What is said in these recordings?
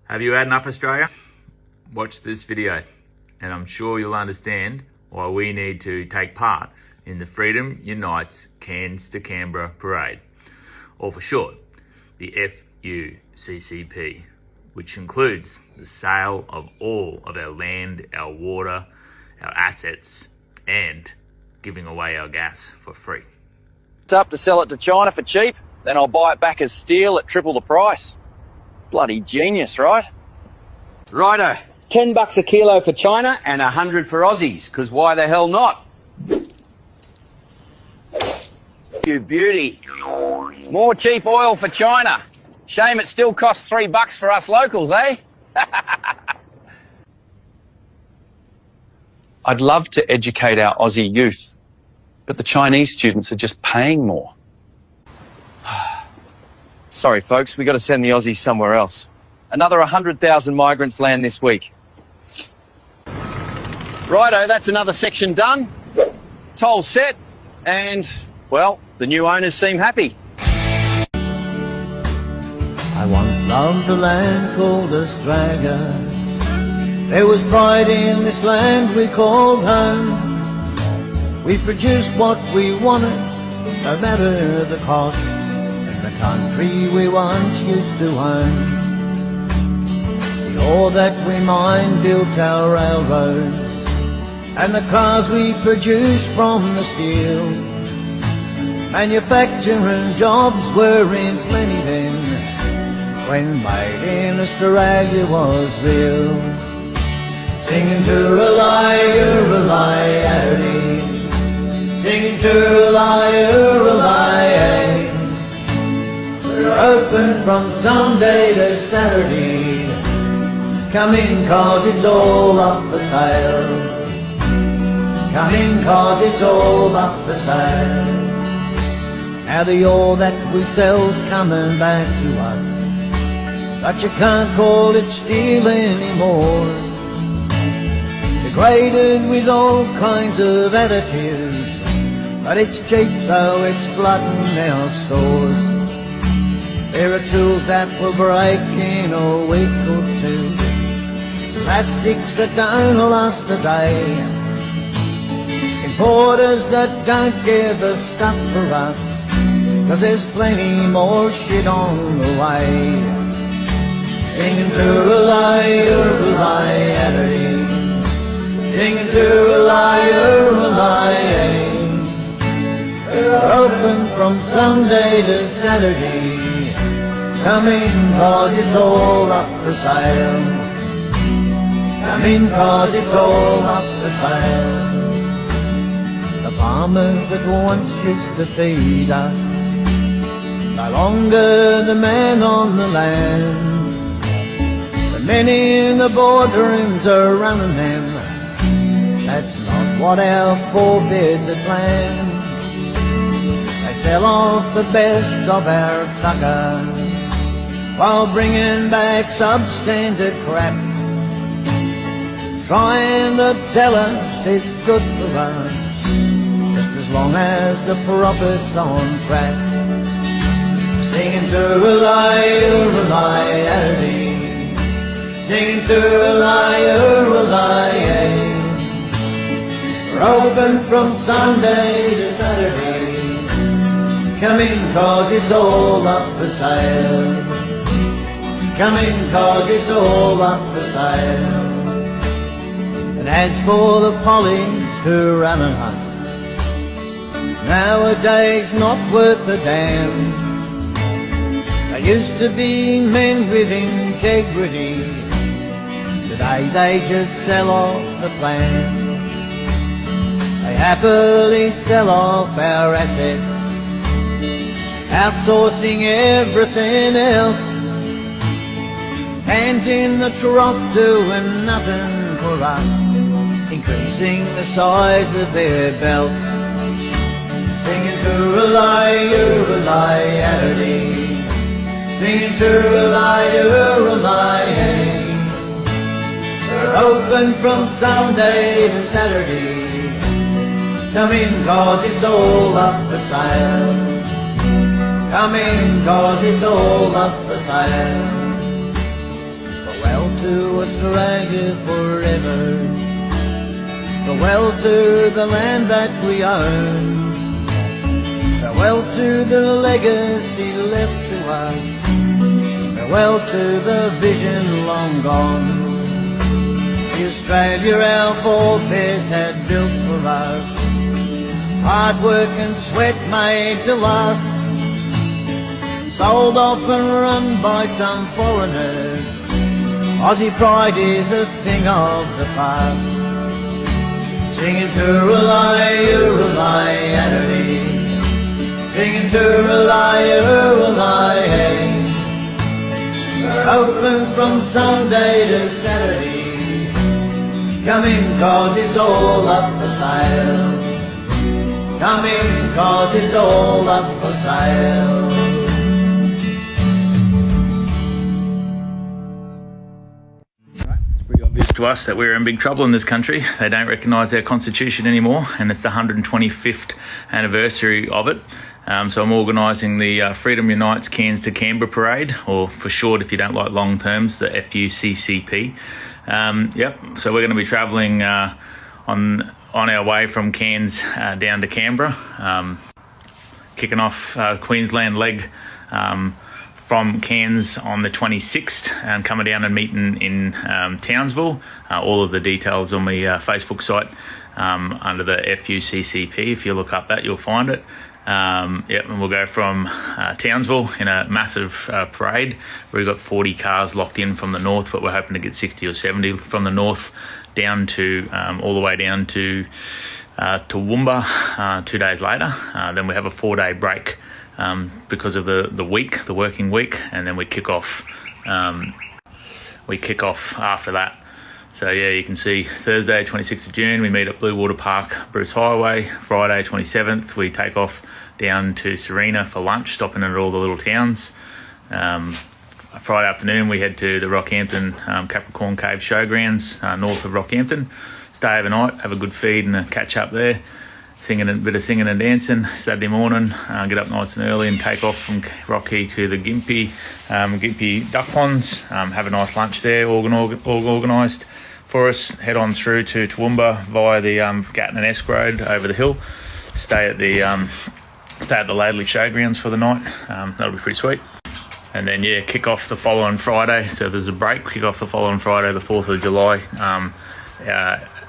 Have you had enough, Australia? Watch this video and I'm sure you'll understand why we need to take part in the Freedom Unites Cairns to Canberra parade, or for short, the FUCCP, which includes the sale of all of our land, our water, our assets, and giving away our gas for free. It's up to sell it to China for cheap, then I'll buy it back as steel at triple the price. Bloody genius, right? Righto, $10 a kilo for China and 100 for Aussies, because why the hell not? You beauty. More cheap oil for China. Shame it still costs $3 for us locals, eh? I'd love to educate our Aussie youth, but the Chinese students are just paying more. Sorry, folks, we got to send the Aussies somewhere else. Another 100,000 migrants land this week. Righto, that's another section done. Toll set, and, well, the new owners seem happy. I once loved a land called Australia. There was pride in this land we called home. We produced what we wanted, no matter the cost, in the country we once used to own. The ore that we mined built our railroads, and the cars we produced from the steel. Manufacturing jobs were in plenty then, when made in Australia was real. Singing tooralai-ooralai-addy, singing tooralai-ooralai-ay. We're open from Sunday to Saturday. Come in cause it's all up for sale. Come in cause it's all up for sale. Now the ore that we sell's coming back to us, but you can't call it steel anymore. Degraded with all kinds of additives, but it's cheap so it's flooding our stores. There are tools that will break in a week or two, plastics that don't last a day, importers that don't give a stuff for us, 'cause there's plenty more shit on the way. Singing tooralai-ooralai-addy, singing tooralai-ooralai-ay. We're open from Sunday to Saturday. Come in cause it's all up for sale. Come in cause it's all up for sale. The farmers that once used to feed us, no longer the man on the land. The many in the boardrooms are running them. That's not what our forebears had planned. They sell off the best of our tucker while bringing back substandard crap, trying to tell us it's good for us, just as long as the profit's on track. Singing tooralai-ooralai-addy, singing tooralai-ooralai-ay. We're open from Sunday to Saturday. Come in cause it's all up for sale. Come in cause it's all up for sale. And as for the pollies who run us, nowadays not worth a damn. They used to be men with integrity, today they just sell off the plan. They happily sell off our assets, outsourcing everything else. Hands in the trough doing nothing for us, increasing the size of their belts. Singing tooralai-ooralai-addy, singing tooralai-ooralai-ay. We're open from Sunday to Saturday. Come in cause it's all up for sale. Come in cause it's all up for sale. Australia forever. Farewell to the land that we own. Farewell to the legacy left to us. Farewell to the vision long gone. The Australia our forebears had built for us. Hard work and sweat made to last. Sold off and run by some foreigners. Aussie pride is a thing of the past. Singing Tooralai, Uralai, Adderley. Singing Tooralai, Uralai, hey. We're open from Sunday to Saturday. Come in 'cause it's all up for sale. Come in 'cause it's all up for sale. Obvious to us that we're in big trouble in this country. They don't recognise our constitution anymore, and it's the 125th anniversary of it. So I'm organising the Freedom Unites Cairns to Canberra parade, or for short, if you don't like long terms, the FUCCP. So we're going to be travelling on our way from Cairns down to Canberra, kicking off Queensland leg from Cairns on the 26th and coming down and meeting in Townsville. All of the details on my Facebook site under the FUCCP. If you look up that, you'll find it. And we'll go from Townsville in a massive parade. We've got 40 cars locked in from the north, but we're hoping to get 60 or 70 from the north down to all the way down to Toowoomba 2 days later. Then we have a 4-day break because of the working week, and then we kick off after that. So yeah, you can see Thursday 26th of June we meet at Blue Water Park, Bruce Highway. Friday 27th we take off down to Serena for lunch, stopping at all the little towns. Friday afternoon we head to the Rockhampton Capricorn Cave Showgrounds north of Rockhampton. Stay overnight, have a good feed and a catch up there. A bit of singing and dancing. Saturday morning, get up nice and early and take off from Rocky to the Gympie Duck Ponds. Have a nice lunch there, all organised for us. Head on through to Toowoomba via the Gatton and Esk Road over the hill. Stay at the Laidley Showgrounds for the night. That'll be pretty sweet. And then kick off the following Friday. So there's a break. Kick off the following Friday, the 4th of July.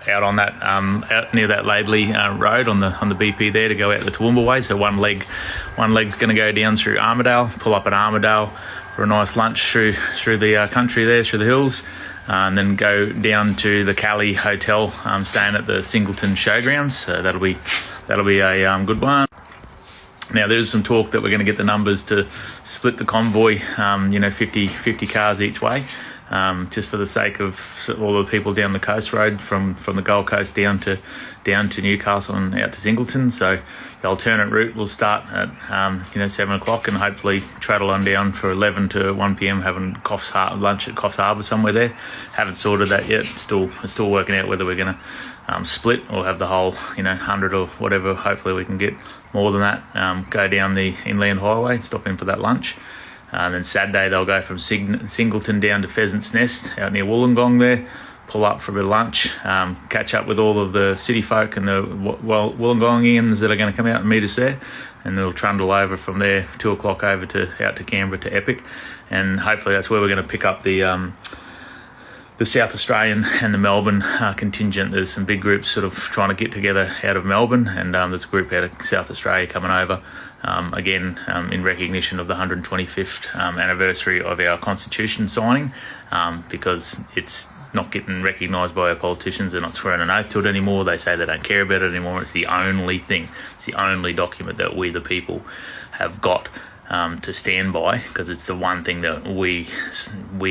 Out on that out near that Laidley road on the BP there to go out the Toowoomba way. So one leg's going to go down through Armidale, pull up at Armidale for a nice lunch through the country there, through the hills, and then go down to the Cali Hotel, staying at the Singleton Showgrounds. So that'll be a good one. Now there's some talk that we're going to get the numbers to split the convoy, 50 cars each way. Just for the sake of all the people down the coast road from the Gold Coast down to Newcastle and out to Singleton. So the alternate route will start at 7 o'clock and hopefully traddle on down for 11 to 1 p.m. having lunch at Coffs Harbour somewhere there. Haven't sorted that yet. Still working out whether we're going to split or have the whole 100 or whatever. Hopefully we can get more than that. Go down the Inland Highway, stop in for that lunch. And then Saturday they'll go from Singleton down to Pheasant's Nest out near Wollongong there, pull up for a bit of lunch, catch up with all of the city folk and the Wollongongians that are going to come out and meet us there, and they'll trundle over from there 2 o'clock out to Canberra to Epic, and hopefully that's where we're going to pick up the South Australian and the Melbourne contingent. There's some big groups sort of trying to get together out of Melbourne, and there's a group out of South Australia coming over, in recognition of the 125th anniversary of our Constitution signing, because it's not getting recognised by our politicians. They're not swearing an oath to it anymore. They say they don't care about it anymore. It's the only thing. It's the only document that we, the people, have got to stand by, because it's the one thing that we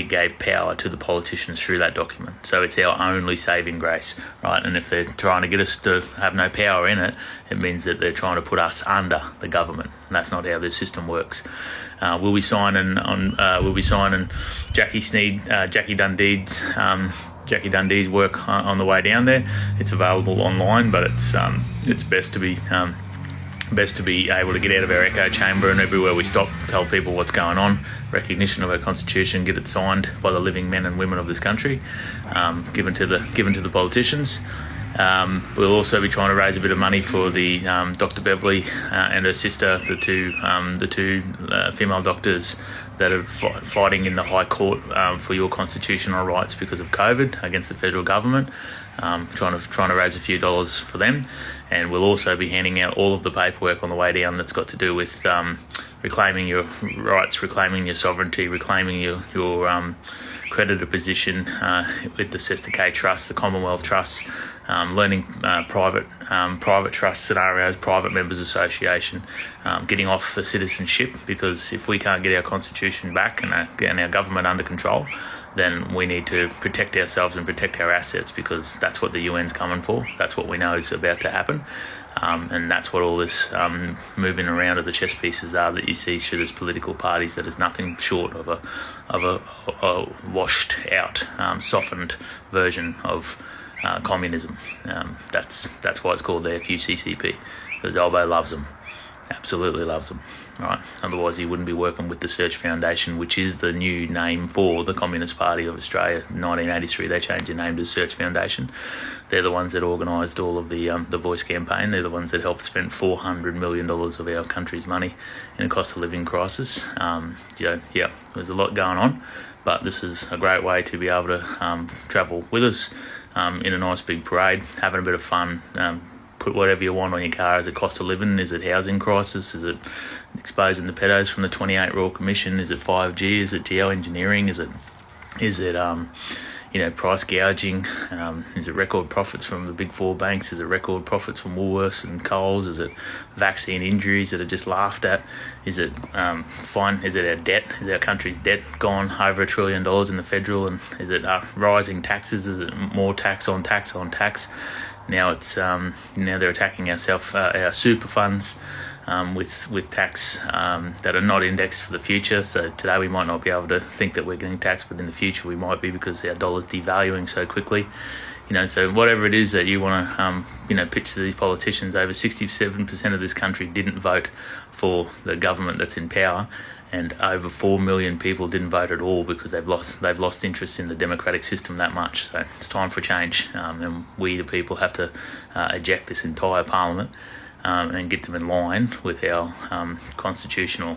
gave power to the politicians through that document. So it's our only saving grace, right? And if they're trying to get us to have no power in it, it means that they're trying to put us under the government, and that's not how this system works. We'll be signing Jackie Dundee's work on the way down there. It's available online, but it's best to be best to be able to get out of our echo chamber and everywhere we stop, tell people what's going on, recognition of our constitution, get it signed by the living men and women of this country, given to the politicians. We'll also be trying to raise a bit of money for the Dr. Beverly and her sister, the two female doctors that are fighting in the High Court for your constitutional rights because of COVID against the federal government. Trying to raise a few dollars for them, and we'll also be handing out all of the paperwork on the way down that's got to do with reclaiming your rights, reclaiming your sovereignty, reclaiming your creditor position with the Cester K Trust, the Commonwealth Trust, learning private trust scenarios, private members association, getting off the citizenship, because if we can't get our constitution back and our government under control, then we need to protect ourselves and protect our assets, because that's what the UN's coming for. That's what we know is about to happen. And that's what all this moving around of the chess pieces are that you see through these political parties, that is nothing short of a washed out, softened version of communism. That's why it's called the FUCCP, because Albo loves them. Absolutely loves them, right? Otherwise he wouldn't be working with the Search Foundation, which is the new name for the Communist Party of Australia. In 1983 they changed their name to Search Foundation. They're the ones that organised all of the Voice campaign. They're the ones that helped spend $400 million of our country's money in a cost of living crisis. There's a lot going on, but this is a great way to be able to travel with us in a nice big parade, having a bit of fun. Put whatever you want on your car. Is it cost of living? Is it housing crisis? Is it exposing the pedos from the 28 Royal Commission? Is it 5G? Is it geoengineering? Is it price gouging? Is it record profits from the big four banks? Is it record profits from Woolworths and Coles? Is it vaccine injuries that are just laughed at? Is it Is it our debt? Is our country's debt gone over $1 trillion in the federal? And is it rising taxes? Is it more tax on tax on tax? Now it's now they're attacking our super funds with tax that are not indexed for the future. So today we might not be able to think that we're getting taxed, but in the future we might be, because our dollar's devaluing so quickly. So whatever it is that you want to pitch to these politicians, over 67% of this country didn't vote for the government that's in power, and over 4 million people didn't vote at all because they've lost interest in the democratic system that much. So it's time for change, and we the people have to eject this entire parliament and get them in line with our constitutional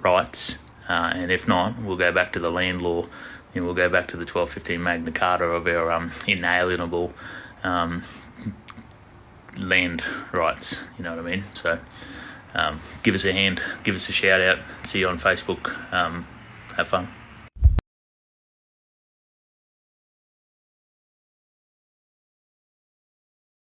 rights, and if not, we'll go back to the land law. We'll go back to the 1215 Magna Carta of our inalienable land rights. You know what I mean? So give us a hand, give us a shout out. See you on Facebook. Have fun.